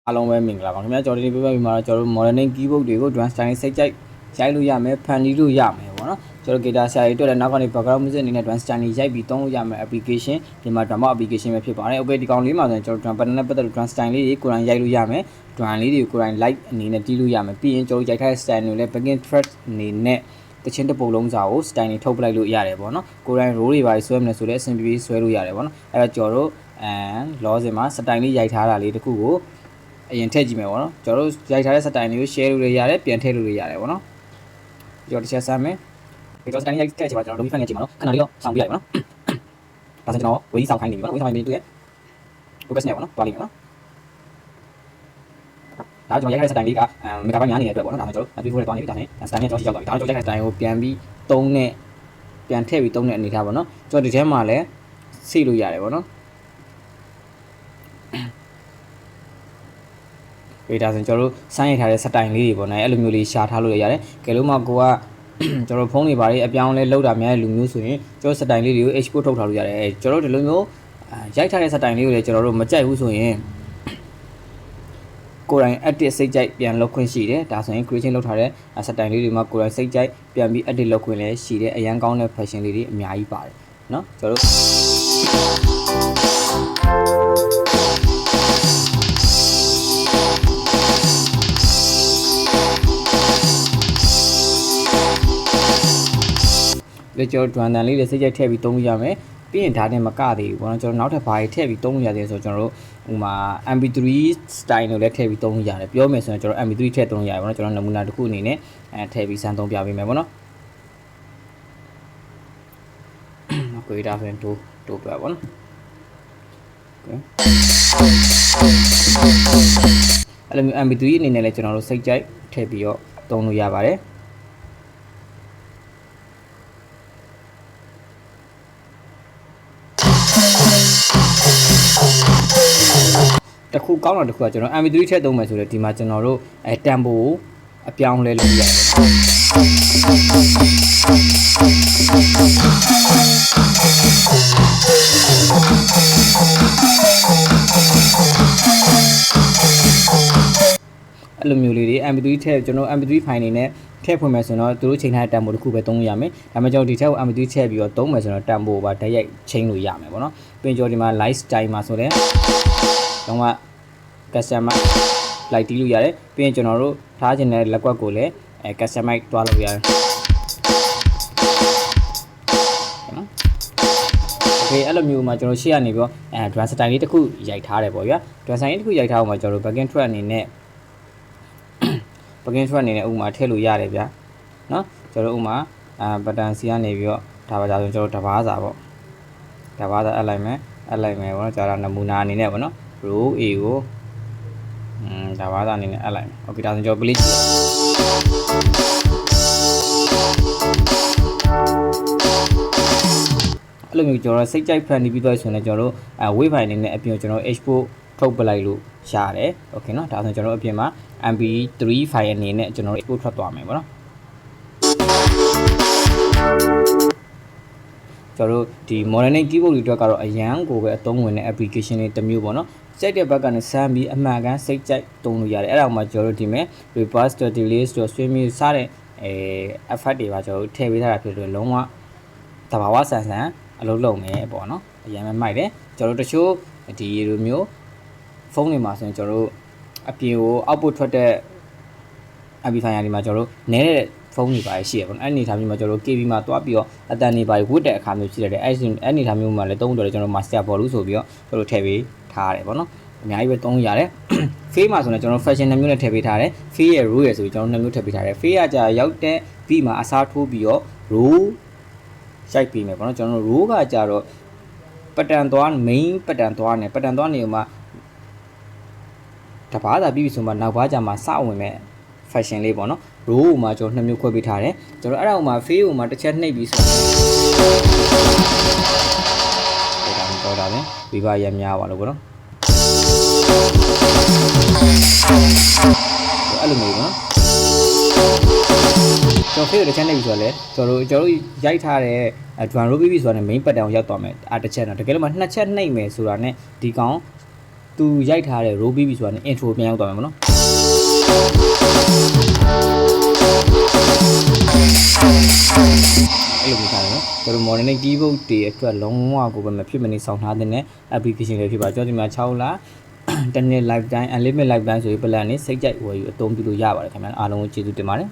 အားလုံးပဲမင်္ဂလာပါခင်ဗျာကျွန်တော်ဒီပြပြပြီးမှာတော့ကျွန်တော်တို့ modeling keyboard တွေကို drum style စိတ်ကြိုက်ရိုက်လို့ရမယ်ဖန်တီးလို့ရမယ်ပေါ့နော်ကျွန်တော် guitar ဆရာကြီးတွေ့တဲ့နောက်ကနေ background music အနေနဲ့ drum style တွေရိုက်ပြီးသုံးလို့ရမယ် application ဒီမှာ drum application ပဲဖြစ်ပါတယ် okay ဒီကောင်လေးမှာဆိုရင်ကျွန်တော် drum pattern နဲ့ပတ်သက်လို့ drum style လေးတွေကိုယ်တိုင်ရိုက်လို့ရမယ် drum လေးတွေကိုယ်တိုင် light အနေနဲ့တီးလို့ရမယ်ပြီးရင်ကျွန်တော်ရိုက်ထားတဲ့ style တွေလည်း backing track အနေနဲ့တချင်းတစ်ပုတ်လုံးစာကို style တွေထုတ်ပလိုက်လို့ရတယ်ပေါ့နော်ကိုယ်တိုင် roll တွေပါဆွဲမလဲဆိုတော့အဆင်ပြေဆွဲလို့ရတယ်ပေါ့နော်အဲ့တော့ကျွန်တော်တို့လောစင်မှာ style လေးရိုက်ထားတာလေးတခုကိုအရင်ထည့်ကြည့်မယ်ပေါ့နော်ကျွန်တော်တို့ရိုက်ထားတဲ့ style တွေကို share လုပ်လို့ရတယ်ပြန်ထည့်လို့ရတယ်ပေါ့နော်ကျွန်တော်တစ်ချက်စမ်းမယ်ဒီတော့ style ရိုက်ခဲ့ချင်ပါကျွန်တော် domain ဖန်နေချင်ပါတော့ခဏလေးတော့ဆောင်းပြလိုက်ပါနော်ဒါဆိုကျွန်တော်ဝေးဆောင်းခိုင်းနေပြီပေါ့နော်ဝေးဆောင်းခိုင်းနေတွေ့ရ focus နဲ့ပေါ့နော်တွားလိမ့်မယ်နော်ဒါကျွန်တော်ရိုက်ခဲ့တဲ့ style လေးကမီဂါဘိုက်များနေတဲ့အတွက်ပေါ့နော်ဒါဆိုကျွန်တော်ပြီးဖို့လည်းတွားနေပြီဒါနဲ့ style နဲ့ကျွန်တော်ရောက်သွားပြီဒါကျွန်တော်ရိုက်ခဲ့တဲ့ style ကိုပြန်ပြီးသုံးနဲ့ပြန်ထည့်ပြီးသုံးတဲ့အနေထားပေါ့နော်ကျွန်တော်ဒီထဲမှာလည်းစိတ်လို့ရတယ်ပေါ့နော်ဒါဆိုကျွန်တော်တို့စမ်းရိုက်ထားတဲ့ style လေးတွေပေါ့နော်အဲ့လိုမျိုးလေးရှာထားလို့ရတယ်ကဲလို့မှကိုကကျွန်တော်ဖုန်းတွေပါတယ်အပြောင်းလဲလောက်တာများတဲ့လူမျိုးဆိုရင်ကျွန်တော် style လေးတွေကို export ထုတ်ထားလို့ရတယ်ကျွန်တော်တို့ဒီလိုမျိုးရိုက်ထားတဲ့ style လေးကိုလည်းကျွန်တော်တို့မကြိုက်ဘူးဆိုရင်ကိုယ်တိုင် edit စိတ်ကြိုက်ပြန်လုပ်ခွင့်ရှိတယ်ဒါဆိုရင် creation လုပ်ထားတဲ့ style လေးတွေမှာကိုယ်တိုင်စိတ်ကြိုက်ပြန်ပြီး edit လုပ်ခွင့်လည်းရှိတယ်အရန်ကောင်းတဲ့ fashion လေးတွေအများကြီးပါတယ်เนาะကျွန်တော်တို့လေကျွန်တော် drum တန်လေးတွေစိတ်ကြိုက်ထည့်ပြီးသုံးလို့ရမယ်ပြီးရင်ဒါနဲ့မကသေးဘူးပေါ့နော်ကျွန်တော်နောက်ထပ်ဘာတွေထည့်ပြီးသုံးလို့ရတယ်ဆိုတော့ကျွန်တော်တို့ဟိုမှာ MP3 style တွေလည်းထည့်ပြီးသုံးလို့ရတယ်ပြောမယ်ဆိုရင်ကျွန်တော် MP3 ထည့်သုံးလို့ရတယ်ပေါ့နော်ကျွန်တော်နမူနာတစ်ခုအနေနဲ့ထည့်ပြီးစမ်းသုံးပြပေးမယ်ပေါ့နော်ကိုဒါဆိုရင်တိုးပြပါပေါ့နော်အဲ့လိုမျိုး MP3 အနေနဲ့လည်းကျွန်တော်တို့စိတ်ကြိုက်ထည့်ပြီးတော့သုံးလို့ရပါတယ်တခုကောင်းတာတခုကကျွန်တော် MP3 ထည့်သုံးမယ်ဆိုတော့ဒီမှာကျွန်တော်တို့တမ်ပိုအပြောင်းလဲလုပ်ရတယ်အဲ့လိုမျိုးလေးတွေ MP3 ထည့်ကျွန်တော် MP3 ဖိုင်နေနဲ့ထည့်ဖွင့်မယ်ဆိုတော့သူတို့ချိန်ထားတဲ့တမ်ပိုတစ်ခုပဲသုံးလို့ရမယ်ဒါမှမဟုတ်ဒီထက်ကို MP3 ထည့်ပြီးတော့သုံးမယ်ဆိုတော့တမ်ပိုပါဓာတ်ရိုက်ချိန်လို့ရမယ်ပေါ့နော်ပြင်ကျော်ဒီမှာ live style မှာဆိုတော့တော့က customer light တီးလို့ရတယ်ပြီးရင်ကျွန်တော်တို့ထားခြင်းတဲ့လက်ကွက်ကိုလည်းcustomize တွားလို့ရတယ်နော် okay အဲ့လိုမျိုးမှာကျွန်တော်ရှေ့ကနေပြီးတော့drum style လေးတစ်ခုရိုက်ထားတယ်ပေါ့ဗျာ drum style လေးတစ်ခုရိုက်ထားအောင်မှာကျွန်တော်တို့ backing track အနေနဲ့ဥမာထည့်လို့ရတယ်ဗျာနော်ကျွန်တော်ဥမာbutton C ကနေပြီးတော့ဒါပါကြဆိုကျွန်တော်တဘာစာပေါ့တဘာစာအပ်လိုက်မယ်ပေါ့နော်ကျွန်တော်နမူနာအနေနဲ့ပေါ့နော် row A ကိုဒါဘာသာအနေနဲ့အပ်လိုက်မယ် okay ဒါဆိုကျွန်တော် play အဲ့လိုမျိုးကျွန်တော်စိတ်ကြိုက်ဖန်တီးပြီးတော့ဆိုရင်ကျွန်တော်တို့wave file အနေနဲ့အပြင်ကျွန်တော် export ထုတ်ပလိုက်လို့ရတယ် okay เนาะဒါဆိုကျွန်တော်အပြင်မှာ mp3 file အနေနဲ့ကျွန်တော် export ထွက်သွားမယ်ပေါ့နော်ကျွန်တော်တို့ဒီ modeling keyboard တွေအတွက်ကတော့အရန်ကိုပဲအသုံးဝင်တဲ့ application တွေတစ်မျိုးပေါ့နော်စိတ်တဲ့ဘက်ကနေစမ်းပြီးအမှန်ကန်စိတ်ကြိုက်သုံးလို့ရတယ်အဲ့ဒါမှကျွန်တော်တို့ဒီမဲ့ reverse delay swing စတဲ့effect တွေပါကျွန်တော်တို့ထည့်ပေးထားတာဖြစ်လို့လုံးဝတဘာဝဆန်ဆန်အလုပ်လုပ်မယ်ပေါ့နော်အရင်မှမိုက်တယ်ကျွန်တော်တို့တချို့ဒီလိုမျိုးဖုန်းတွေမှာဆိုရင်ကျွန်တော်တို့အပြင်ကို output ထွက်တဲ့ amplifier တွေမှာကျွန်တော်တို့နည်းတဲ့ဖုန်းတွေပါရှိရပေါ့နော်အဲ့အနေထားမျိုးမှာကျွန်တော်တို့ KB မှာတွားပြီးတော့အတန်တွေပါဝတ်တဲ့အခါမျိုးရှိတယ်အဲ့အနေထားမျိုးမှာလည်းသုံးတော့ကျွန်တော် master ball လို့ဆိုပြီးတော့ကျွန်တော်ထည့်ပေးထားရတယ်ပေါ့နော်အများကြီးပဲသုံးရတယ် face မှာဆိုရင်ကျွန်တော် fashion နှစ်မျိုးနဲ့ထည့်ပေးထားတယ် face ရဲ့ row ရဲ့ဆိုပြီးကျွန်တော်နှစ်မျိုးထည့်ပေးထားတယ် face ကကြာရောက်တဲ့ V မှာအစားထိုးပြီးတော့ row ရိုက်ပေးမယ်ပေါ့နော်ကျွန်တော် row ကကြာတော့ pattern သွား main pattern သွားနေ pattern သွားနေမှာတဘာသာပြီးပြီဆိုမှနောက်ဘာကြာမှာစဝင်မဲ့ fashion လေးပေါ့နော် row မှာကျွန်တော်နှစ်မျိုးခွဲပေးထားတယ်ကျွန်တော်အဲ့ဒါမှာ face ကိုမှာတစ်ချက်နှိပ်ပြီးဆိုတော့ဒါပဲဝိပါရများပါလို့ပေါ့နော်အဲ့လိုမျိုးနော်ကျွန်တော် face ကိုတစ်ချက်နှိပ်ပြီးဆိုတော့လေကျွန်တော်တို့ရိုက်ထားတဲ့ drum roll ပြီးပြီဆိုတော့ main pattern ကိုရောက်သွားမယ်တစ်ချက်တော့တကယ်လို့မှနှစ်ချက်နှိပ်မယ်ဆိုတာနဲ့ဒီကောင်သူ သူရိုက်ထားတဲ့ roll ပြီးပြီဆိုတာနဲ့ intro ပြန်ရောက်သွားမယ်ပေါ့နော်အဲ့လိုမျိုးထားတယ်နော်ကျွန်တော် modern keyboard တွေအတွက်လုံးဝကိုပဲမဖြစ်မနေဆောင်ထားတဲ့ application တွေဖြစ်ပါကျွန်တော်ဒီမှာ6လတစ်နှစ် lifetime unlimited lifetime ဆိုပြီး plan နဲ့စိတ်ကြိုက်ဝယ်ယူအသုံးပြုလို့ရပါတယ်ခင်ဗျာအားလုံးကိုကျေးဇူးတင်ပါတယ်